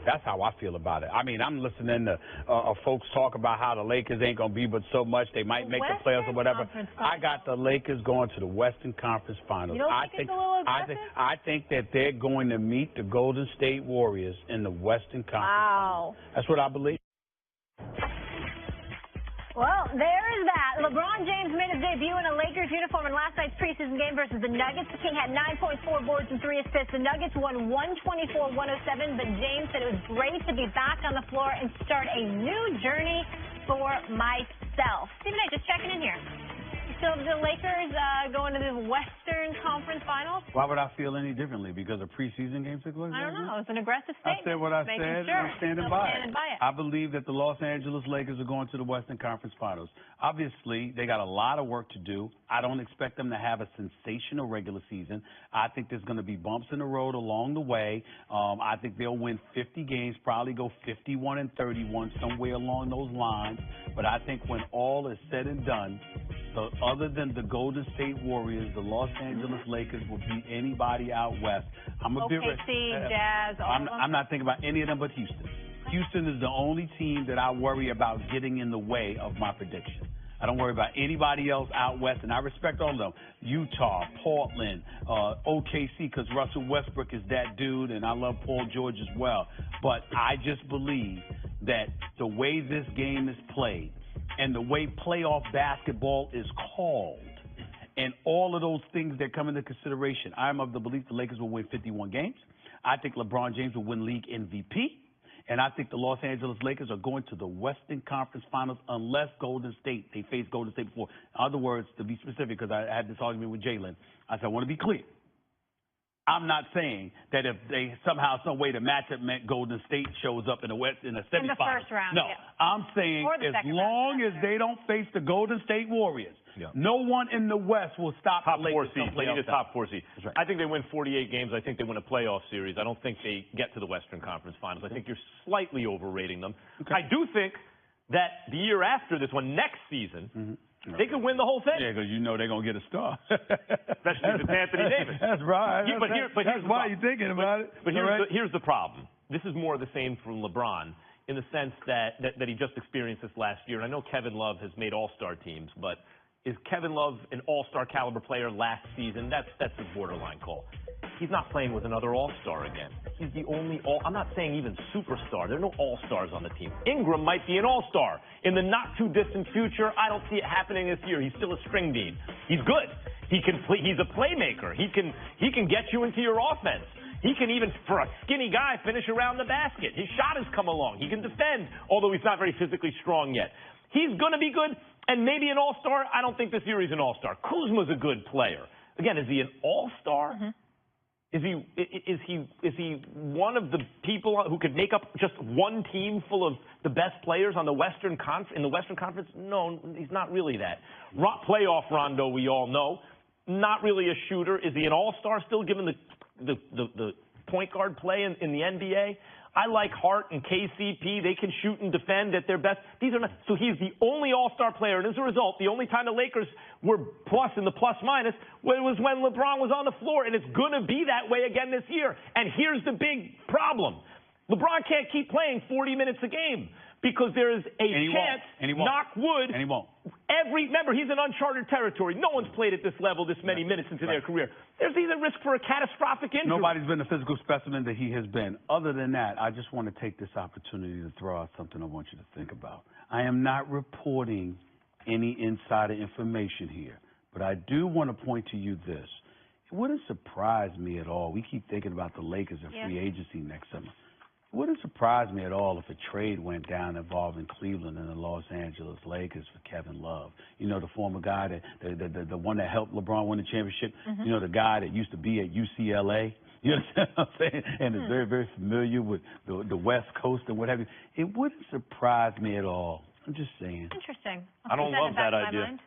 That's how I feel about it. I mean, I'm listening to folks talk about how the Lakers ain't going to be but so much. They might make the playoffs or whatever. I got the Lakers going to the Western Conference Finals. You don't think it's a little aggressive? I think that they're going to meet the Golden State Warriors in the Western Conference Finals. That's what I believe. Well, there is that. LeBron James made his debut in a Lakers uniform in last night's preseason game versus the Nuggets. The King had 9.4 boards and 3 assists. The Nuggets won 124-107, but James said it was great to be back on the floor and start a new journey for myself. Stephen A, just checking in here. So the Lakers going to the Western Conference Finals? Why would I feel any differently? Because a preseason game took place? I don't know. It's an aggressive statement. I said what I said, and I'm standing by it. I believe that the Los Angeles Lakers are going to the Western Conference Finals. Obviously, they got a lot of work to do. I don't expect them to have a sensational regular season. I think there's going to be bumps in the road along the way. I think they'll win 50 games, probably go 51-31, somewhere along those lines. But I think when all is said and done, other than the Golden State Warriors, the Los Angeles Lakers will beat anybody out west. I'm a bit Jazz, I'm not thinking about any of them but Houston. Houston is the only team that I worry about getting in the way of my prediction. I don't worry about anybody else out west, and I respect all of them. Utah, Portland, OKC, because Russell Westbrook is that dude, and I love Paul George as well. But I just believe that the way this game is played, and the way playoff basketball is called, and all of those things that come into consideration, I'm of the belief the Lakers will win 51 games. I think LeBron James will win league MVP. And I think the Los Angeles Lakers are going to the Western Conference Finals unless Golden State, they faced Golden State before. In other words, to be specific, because I had this argument with Jalen, I said, I want to be clear. I'm not saying that if they somehow, some way, the matchup meant Golden State shows up in the semifinals. In the first round. No, I'm saying as long as they don't face the Golden State Warriors, no one in the West will stop the Lakers from They need a top 4 seed. Right. I think they win 48 games. I think they win a playoff series. I don't think they get to the Western Conference Finals. I think you're slightly overrating them. Okay. I do think that the year after this one, next season, they could win the whole thing. Yeah, because you know they're going to get a star. Especially if it's Anthony Davis. That's right. That's why you're thinking about it. But here's the problem. This is more of the same from LeBron in the sense that he just experienced this last year. And I know Kevin Love has made all-star teams, but is Kevin Love an all-star caliber player last season? That's a borderline call. He's not playing with another all-star again. He's the only I'm not saying even superstar. There are no all-stars on the team. Ingram might be an all-star. In the not-too-distant future, I don't see it happening this year. He's still a string bean. He's good. He can play. He's a playmaker. He can get you into your offense. He can even, for a skinny guy, finish around the basket. His shot has come along. He can defend, although he's not very physically strong yet. He's going to be good, and maybe an all-star. I don't think this year he's an all-star. Kuzma's a good player. Again, is he an all-star? Is he one of the people who could make up just one team full of the best players on the Western Conference? No, he's not really that. Playoff Rondo, we all know, not really a shooter. Is he an all-star still, given the point guard play in the NBA? I like Hart and KCP. They can shoot and defend at their best. So he's the only all-star player. And as a result, the only time the Lakers were plus in the plus-minus was when LeBron was on the floor. And it's going to be that way again this year. And here's the big problem. LeBron can't keep playing 40 minutes a game because there is a chance, knock wood, and he won't. Remember, he's in uncharted territory. No one's played at this level this many minutes into their career. There's even risk for a catastrophic injury. Nobody's been the physical specimen that he has been. Other than that, I just want to take this opportunity to throw out something I want you to think about. I am not reporting any insider information here, but I do want to point to you this. It wouldn't surprise me at all. We keep thinking about the Lakers and free agency next summer. It wouldn't surprise me at all if a trade went down involving Cleveland and the Los Angeles Lakers for Kevin Love. You know, the former guy, the one that helped LeBron win the championship. You know, the guy that used to be at UCLA. You understand what I'm saying? And is very, very familiar with the West Coast and what have you. It wouldn't surprise me at all. I'm just saying. Interesting. I don't love that idea.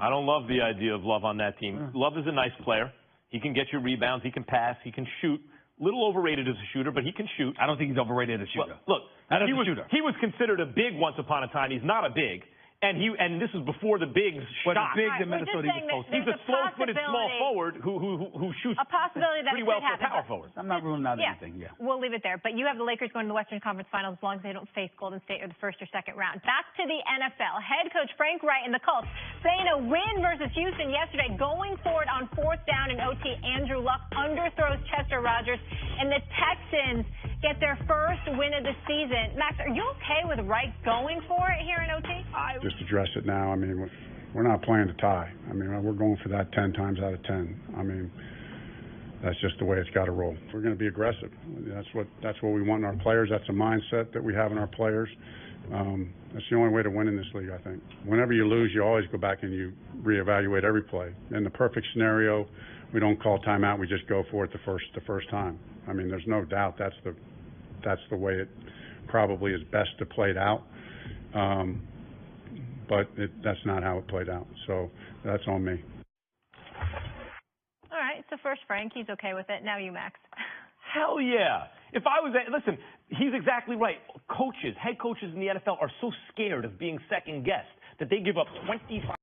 I don't love the idea of Love on that team. Love is a nice player. He can get you rebounds. He can pass. He can shoot. Little overrated as a shooter, but he can shoot. I don't think he's overrated as a shooter. Look, he was considered a big once upon a time. He's not a big. And this was before the bigs But shot. the bigs Right, in we're just Minnesota, he saying was that supposed to. He's a slow-footed small forward who shoots a possibility that pretty it well could for a happen. power forward. I'm not ruling out Yeah, anything. Yeah. we'll leave it there. But you have the Lakers going to the Western Conference Finals as long as they don't face Golden State or the first or second round. Back to the NFL. Head coach Frank Wright and the Colts saying a win versus Houston yesterday. Going for it on fourth down in OT, Andrew Luck underthrows Chester Rogers, and the Texans get their first win of the season. Max, are you okay with Wright going for it here in OT? Just address it now. I mean, we're not playing to tie. I mean, we're going for that 10 times out of 10. I mean, that's just the way it's got to roll. We're going to be aggressive. That's what we want in our players. That's a mindset that we have in our players. That's the only way to win in this league, I think. Whenever you lose, you always go back and you reevaluate every play. In the perfect scenario, we don't call timeout. We just go for it the first time. I mean, there's no doubt that's the way it probably is best to play it out. But that's not how it played out. So that's on me. All right, so first Frank, he's okay with it. Now you, Max. Hell yeah. If I was, listen, he's exactly right. Head coaches in the NFL are so scared of being second guessed that they give up 25